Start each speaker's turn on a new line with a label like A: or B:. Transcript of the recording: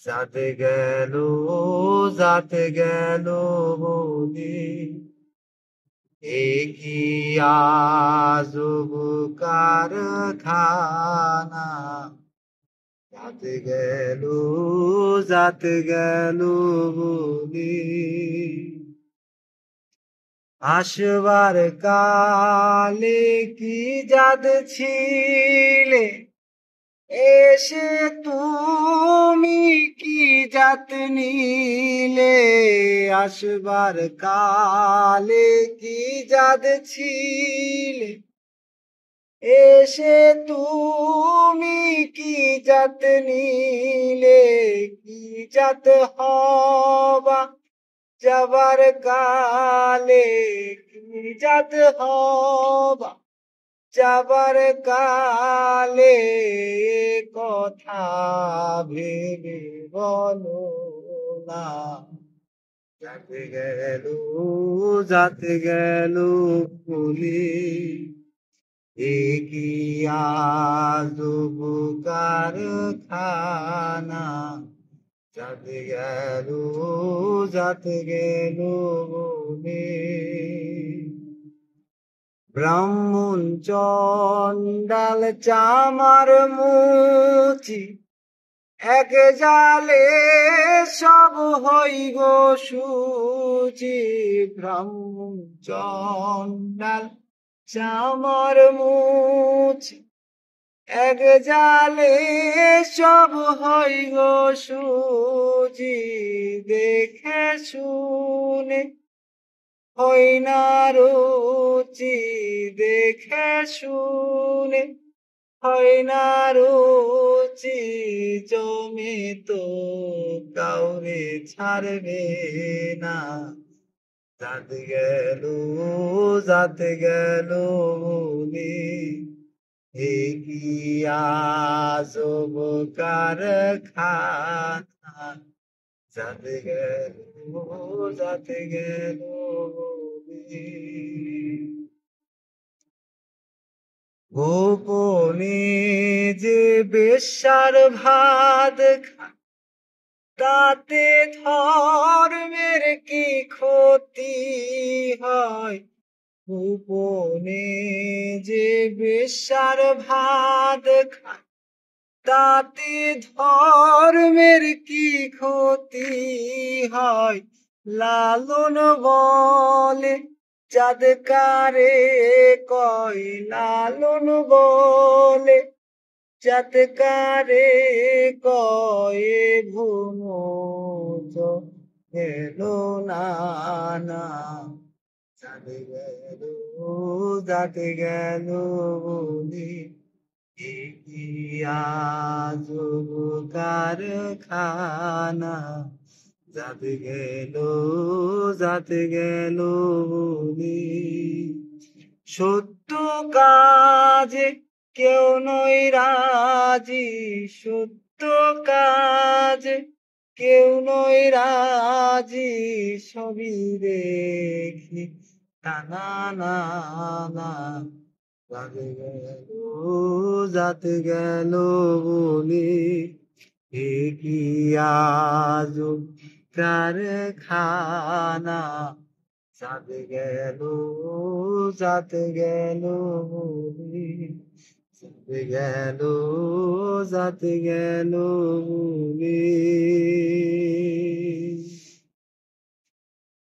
A: যাতে গেল যাতে গেল বলে এ কি আজব কারখানা যাতে গেল বলে আসবার কালে কি জাত ছিলে এসে তুমি কি জাত নিলে আসবার কালে কি জাত ছিলে এসে তুমি কি জাত নিলে কি জাত হবা যাবার কালে কি জাত হবা যাবার কালে কথা ভেবে বলো না যাতে গেল বলে এ কি আজব কারখানা যাতে গেল বলে ব্রাহ্মণ চণ্ডাল চামার মুচি এক জালে সব হই গো সুচি ব্রাহ্মণ চণ্ডাল চামার মুচি এক জালে সব হই গো সুচি দেখে শুনে হই না রুচি দেখে শুনে হয় না রুচি জমি তো কাউরে ছাড়বে না যাতে গেল বলে এ কি আজব কারখানা যাতে গেল বলে গোপনে যে বেশ্যার ভাত খায় তাতে ধর্মের কি ক্ষতি হয় গোপনে যে বেশ্যার ভাত খায় তাতে ধর্মের কি ক্ষতি হয় লালন বলে চাঁদকারে কয় লালন বলে চাঁদকারে কয় ভুমোচ এলো না যাতে গেল বলি এ কি আজব কারখানা যাতে গেল বলি সত্য কাজে কেউ নয় রাজি সত্য কাজে কেউ নয় রাজি সবই দেখি টানা না যাতে গেল বলি এ কি আজব কারখানা যাতে গেল বলি যাতে গেল বলি